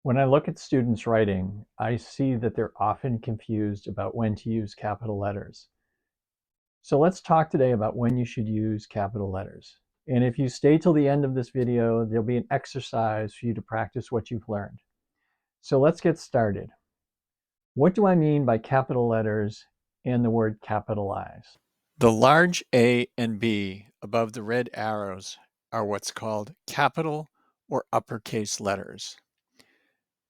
When I look at students writing, I see that they're often confused about when to use capital letters. So let's talk today about when you should use capital letters. And if you stay till the end of this video, there'll be an exercise for you to practice what you've learned. So let's get started. What do I mean by capital letters and the word capitalize? The large A and B above the red arrows are what's called capital or uppercase letters.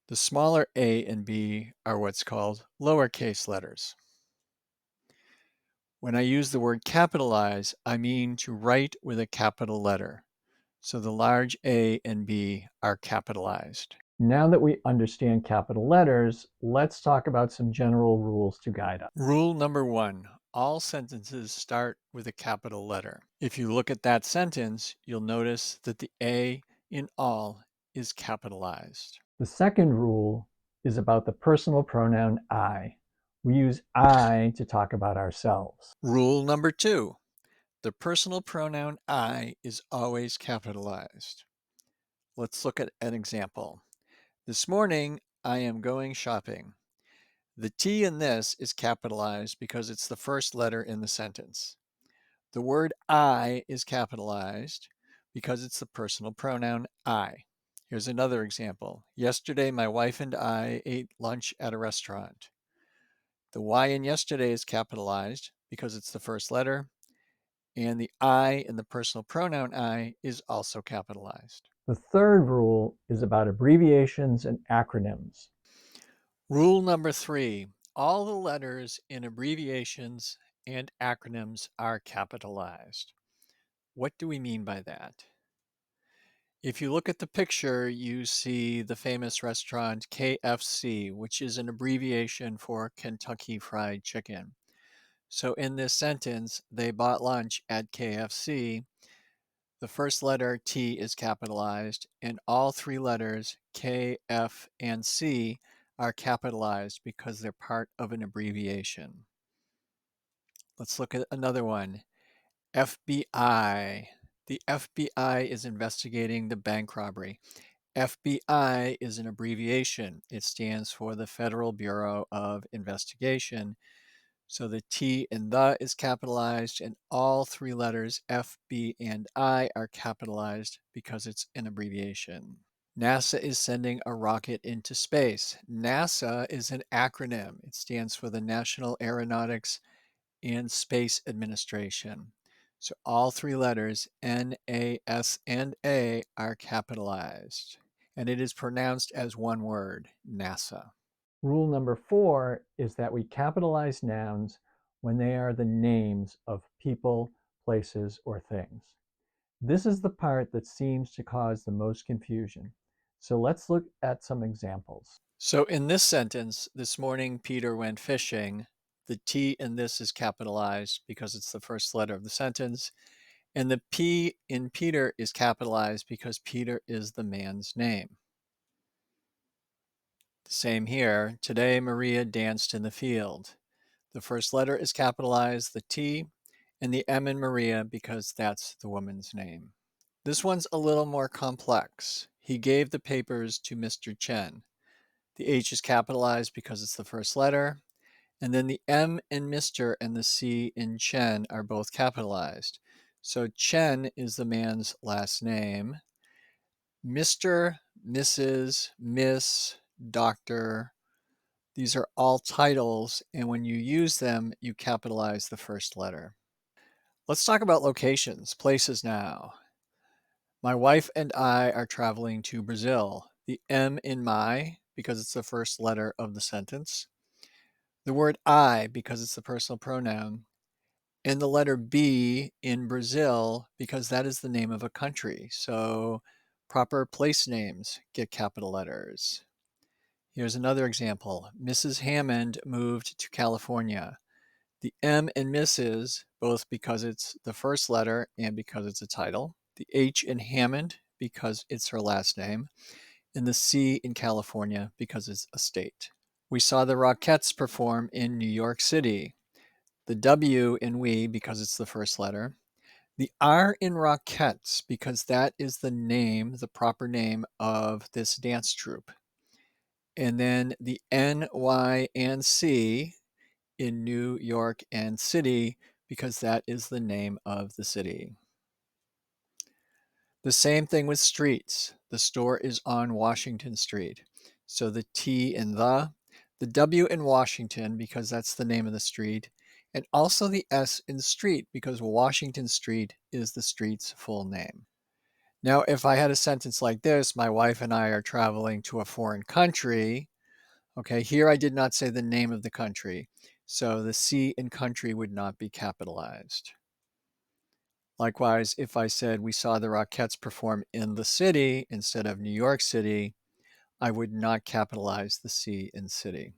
The smaller A and B are what's called lowercase letters. When I use the word capitalize, I mean to write with a capital letter. So the large A and B are capitalized. Now that we understand capital letters, let's talk about some general rules to guide us. Rule number 1, all sentences start with a capital letter. If you look at that sentence, you'll notice that the A in all is capitalized. The second rule is about the personal pronoun I. We use I to talk about ourselves. Rule number 2, the personal pronoun I is always capitalized. Let's look at an example. This morning, I am going shopping. The T in this is capitalized because it's the first letter in the sentence. The word I is capitalized because it's the personal pronoun I. Here's another example. Yesterday, my wife and I ate lunch at a restaurant. The Y in yesterday is capitalized because it's the first letter, and the I in the personal pronoun I is also capitalized. The third rule is about abbreviations and acronyms. Rule number 3, all the letters in abbreviations and acronyms are capitalized. What do we mean by that? If you look at the picture, you see the famous restaurant KFC, which is an abbreviation for Kentucky Fried Chicken. So in this sentence, they bought lunch at KFC. The first letter T is capitalized, and all three letters K, F, and C are capitalized because they're part of an abbreviation. Let's look at another one. FBI. The FBI is investigating the bank robbery. FBI is an abbreviation. It stands for the Federal Bureau of Investigation. So the T in the is capitalized, and all three letters F, B, and I are capitalized because it's an abbreviation. NASA is sending a rocket into space. NASA is an acronym. It stands for the National Aeronautics and Space Administration. So all three letters N, A, S, and A are capitalized, and it is pronounced as one word, NASA. Rule number 4 is that we capitalize nouns when they are the names of people, places, or things. This is the part that seems to cause the most confusion. So let's look at some examples. So in this sentence, this morning Peter went fishing. The T in this is capitalized because it's the first letter of the sentence. And the P in Peter is capitalized because Peter is the man's name. Same here. Today Maria danced in the field. The first letter is capitalized, the T, and the M in Maria because that's the woman's name. This one's a little more complex. He gave the papers to Mr. Chen. The H is capitalized because it's the first letter. And then the M in Mr. and the C in Chen are both capitalized. So Chen is the man's last name. Mr., Mrs., Miss, Doctor, these are all titles, and when you use them, you capitalize the first letter. Let's talk about locations, places now. My wife and I are traveling to Brazil. The M in my, because it's the first letter of the sentence. The word I, because it's the personal pronoun. And the letter B in Brazil, because that is the name of a country. So proper place names get capital letters. Here's another example. Mrs. Hammond moved to California. The M in Mrs., both because it's the first letter and because it's a title. The H in Hammond, because it's her last name. And the C in California, because it's a state. We saw the Rockettes perform in New York City. The W in we, because it's the first letter. The R in Rockettes, because that is the name, the proper name of this dance troupe. and then the N, Y, and C in New York and City, because that is the name of the city. The same thing with streets. The store is on Washington Street. So the T in the W in Washington, because that's the name of the street, and also the S in street, because Washington Street is the street's full name. Now, if I had a sentence like this, my wife and I are traveling to a foreign country. Okay, here I did not say the name of the country. So the C in country would not be capitalized. Likewise, if I said we saw the Rockettes perform in the city instead of New York City, I would not capitalize the C in city.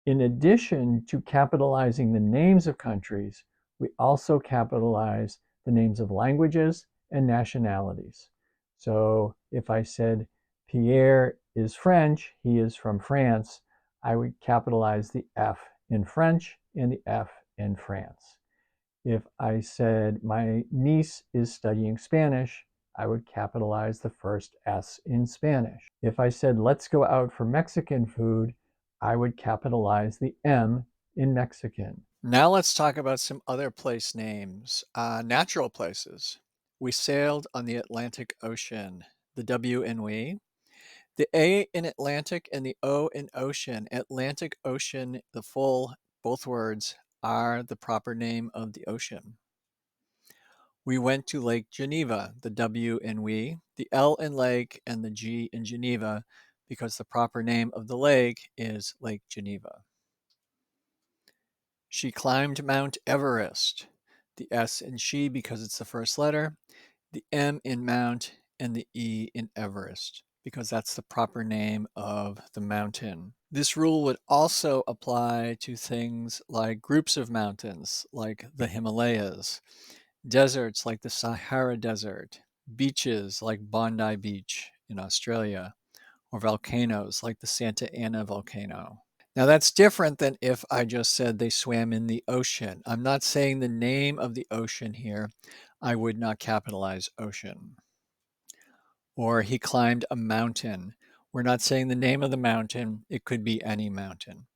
In addition to capitalizing the names of countries, we also capitalize the names of languages and nationalities. So if I said Pierre is French, he is from France, I would capitalize the F in French and the F in France. If I said my niece is studying Spanish, I would capitalize the first S in Spanish. If I said let's go out for Mexican food, I would capitalize the M in Mexican. Now let's talk about some other place names, natural places. We sailed on the Atlantic Ocean, the W in we. The A in Atlantic and the O in ocean. Atlantic Ocean, the full, both words, are the proper name of the ocean. We went to Lake Geneva, the W in we, the L in lake, and the G in Geneva, because the proper name of the lake is Lake Geneva. She climbed Mount Everest, the S in she because it's the first letter, the M in Mount, and the E in Everest, because that's the proper name of the mountain. This rule would also apply to things like groups of mountains, like the Himalayas, deserts like the Sahara Desert, beaches like Bondi Beach in Australia, or volcanoes like the Santa Ana volcano. Now that's different than if I just said they swam in the ocean. I'm not saying the name of the ocean here. I would not capitalize ocean. Or he climbed a mountain. We're not saying the name of the mountain. It could be any mountain.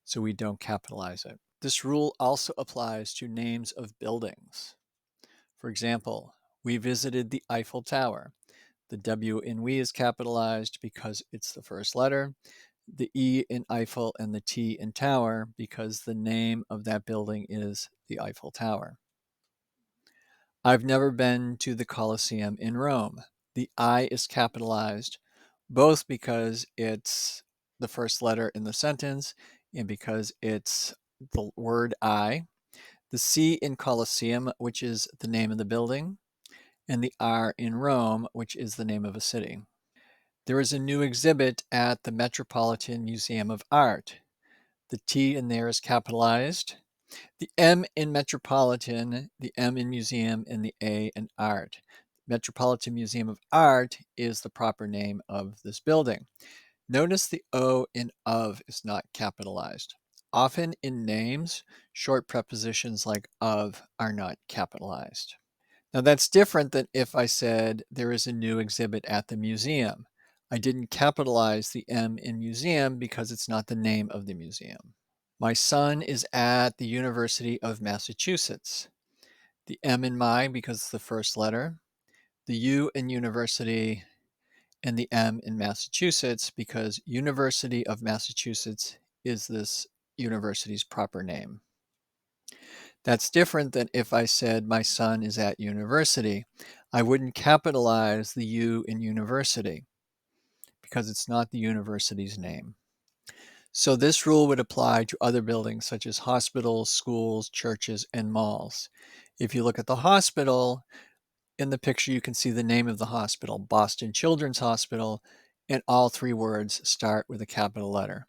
So we don't capitalize it. This rule also applies to names of buildings. For example, we visited the Eiffel Tower. The W in we is capitalized because it's the first letter, the E in Eiffel and the T in tower because the name of that building is the Eiffel Tower. I've never been to the Colosseum in Rome. The I is capitalized both because it's the first letter in the sentence and because it's the word I. The C in Colosseum, which is the name of the building, and the R in Rome, which is the name of a city. There is a new exhibit at the Metropolitan Museum of Art. The T in there is capitalized. The M in Metropolitan, the M in Museum, and the A in Art. Metropolitan Museum of Art is the proper name of this building. Notice the O in of is not capitalized. Often in names, short prepositions like of are not capitalized. Now that's different than if I said there is a new exhibit at the museum. I didn't capitalize the M in museum because it's not the name of the museum. My son is at the University of Massachusetts. The M in my because it's the first letter, the U in university, and the M in Massachusetts because University of Massachusetts is this university's proper name. That's different than if I said my son is at university. I wouldn't capitalize the U in university because it's not the university's name. So this rule would apply to other buildings such as hospitals, schools, churches, and malls. If you look at the hospital, in the picture you can see the name of the hospital, Boston Children's Hospital, and all three words start with a capital letter.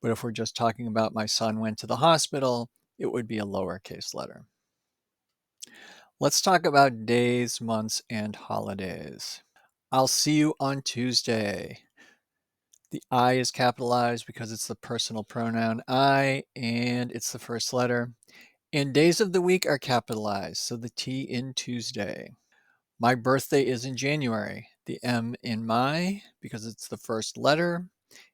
But if we're just talking about my son went to the hospital, it would be a lowercase letter. Let's talk about days, months, and holidays. I'll see you on Tuesday. The I is capitalized because it's the personal pronoun I and it's the first letter. And days of the week are capitalized, so the T in Tuesday. My birthday is in January. The M in my because it's the first letter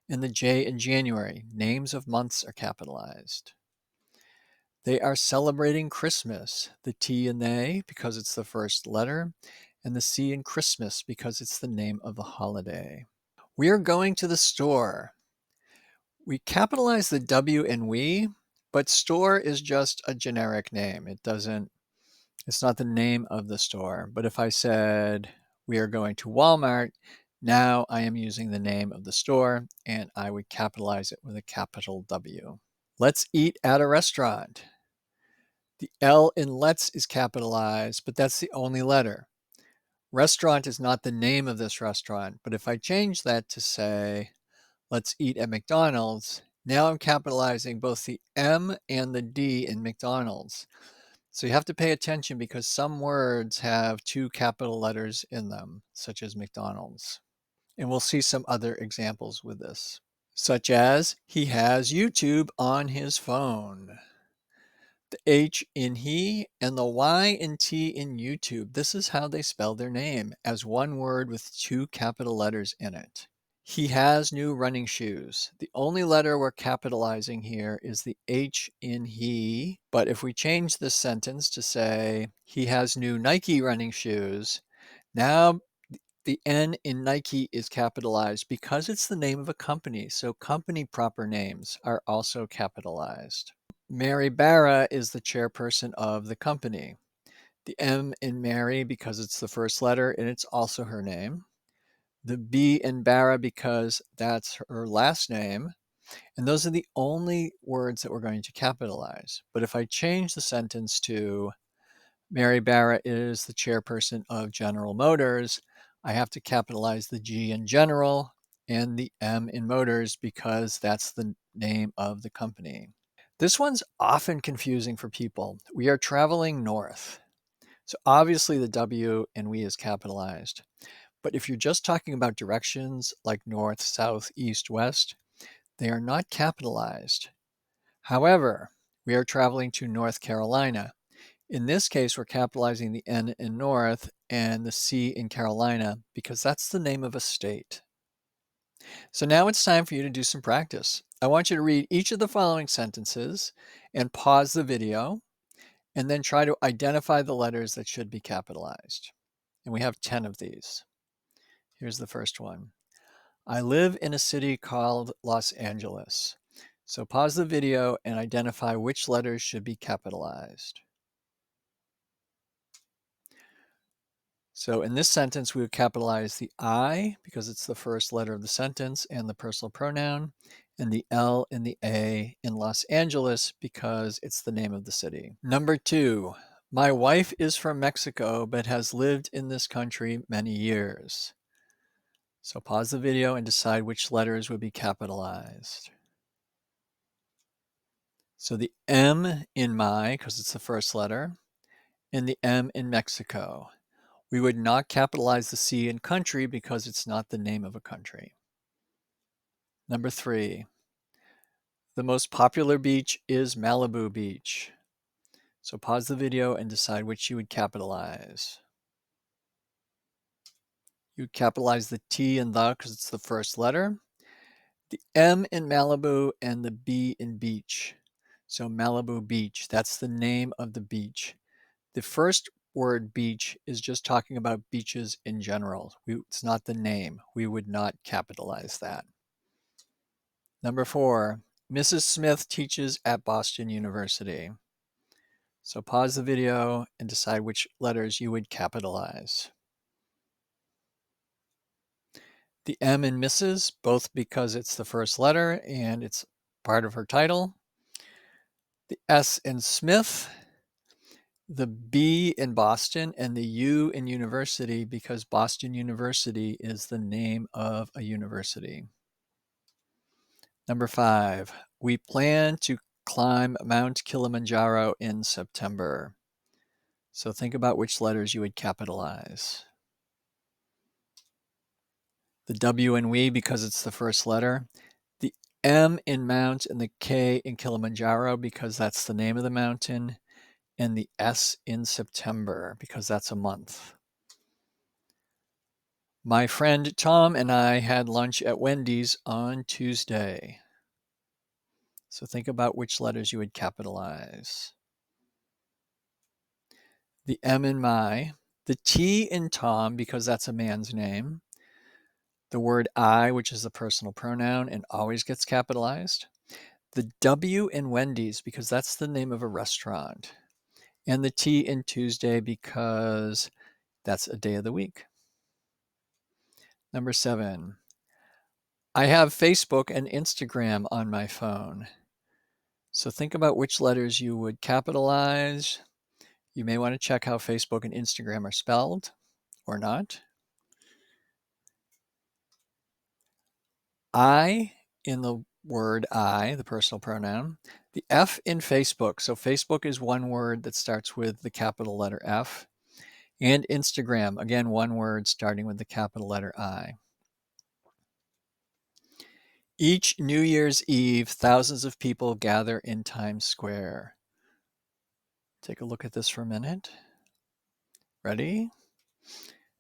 and the J in January. Names of months are capitalized. They are celebrating Christmas. The T in they because it's the first letter, and the C in Christmas because it's the name of the holiday. We are going to the store. We capitalize the W in we, but store is just a generic name. It's not the name of the store. But if I said we are going to Walmart, now I am using the name of the store and I would capitalize it with a capital W. Let's eat at a restaurant. The L in let's is capitalized, but that's the only letter. Restaurant is not the name of this restaurant, but if I change that to say, let's eat at McDonald's, now I'm capitalizing both the M and the D in McDonald's. So you have to pay attention because some words have two capital letters in them, such as McDonald's. And we'll see some other examples with this, such as he has YouTube on his phone. The H in he and the Y in T in YouTube. This is how they spell their name, as one word with two capital letters in it. He has new running shoes. The only letter we're capitalizing here is the H in he, but if we change this sentence to say, he has new Nike running shoes, now the N in Nike is capitalized because it's the name of a company, so company proper names are also capitalized. Mary Barra is the chairperson of the company. The M in Mary because it's the first letter and it's also her name. The B in Barra because that's her last name. And those are the only words that we're going to capitalize. But if I change the sentence to Mary Barra is the chairperson of General Motors, I have to capitalize the G in General and the M in Motors because that's the name of the company. This one's often confusing for people. We are traveling north. So obviously the W in we is capitalized. But if you're just talking about directions like north, south, east, west, they are not capitalized. However, we are traveling to North Carolina. In this case, we're capitalizing the N in North and the C in Carolina because that's the name of a state. So now it's time for you to do some practice. I want you to read each of the following sentences and pause the video and then try to identify the letters that should be capitalized. And we have 10 of these. Here's the first one. I live in a city called Los Angeles. So pause the video and identify which letters should be capitalized. So in this sentence, we would capitalize the I because it's the first letter of the sentence and the personal pronoun, and the L and the A in Los Angeles because it's the name of the city. Number 2, my wife is from Mexico but has lived in this country many years. So pause the video and decide which letters would be capitalized. So the M in my, because it's the first letter, and the M in Mexico. We would not capitalize the C in country because it's not the name of a country. Number 3, the most popular beach is Malibu Beach. So pause the video and decide which you would capitalize. You would capitalize the T in the because it's the first letter, the M in Malibu, and the B in beach. So Malibu Beach, that's the name of the beach. The first word beach is just talking about beaches in general. It's not the name. We would not capitalize that. Number 4, Mrs. Smith teaches at Boston University. So pause the video and decide which letters you would capitalize. The M in Mrs., both because it's the first letter and it's part of her title. The S in Smith, the B in Boston, and the U in university because Boston University is the name of a university. Number 5, we plan to climb Mount Kilimanjaro in September. So think about which letters you would capitalize. The W in we because it's the first letter. The M in Mount and the K in Kilimanjaro because that's the name of the mountain. And the S in September because that's a month. My friend Tom and I had lunch at Wendy's on Tuesday. So think about which letters you would capitalize. The M in my, the T in Tom, because that's a man's name, the word I, which is a personal pronoun and always gets capitalized, the W in Wendy's, because that's the name of a restaurant, and the T in Tuesday, because that's a day of the week. Number 7, I have Facebook and Instagram on my phone. So think about which letters you would capitalize. You may want to check how Facebook and Instagram are spelled or not. I in the word I, the personal pronoun. The F in Facebook. So Facebook is one word that starts with the capital letter F. And Instagram, again, one word starting with the capital letter I. Each New Year's Eve, thousands of people gather in Times Square. Take a look at this for a minute. Ready?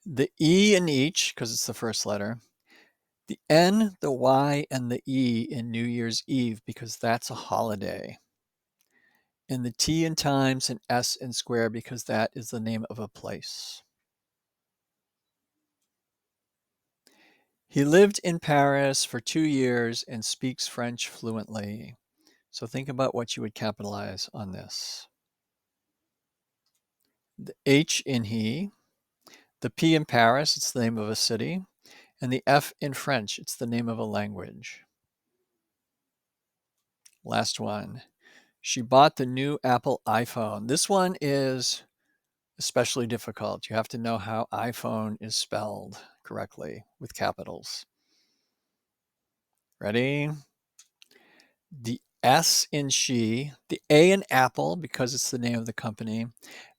The E in each, because it's the first letter. The N, the Y, and the E in New Year's Eve, because that's a holiday. And the T in times and S in square, because that is the name of a place. He lived in Paris for 2 years and speaks French fluently. So think about what you would capitalize on this. The H in he, the P in Paris, it's the name of a city, and the F in French, it's the name of a language. Last one. She bought the new Apple iPhone. This one is especially difficult. You have to know how iPhone is spelled correctly with capitals. Ready? The S in she, the A in Apple, because it's the name of the company.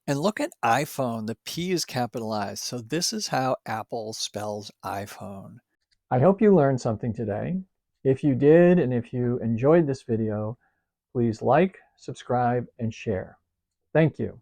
And look at iPhone, the P is capitalized. So this is how Apple spells iPhone. I hope you learned something today. If you did, and if you enjoyed this video, please like, subscribe, and share. Thank you.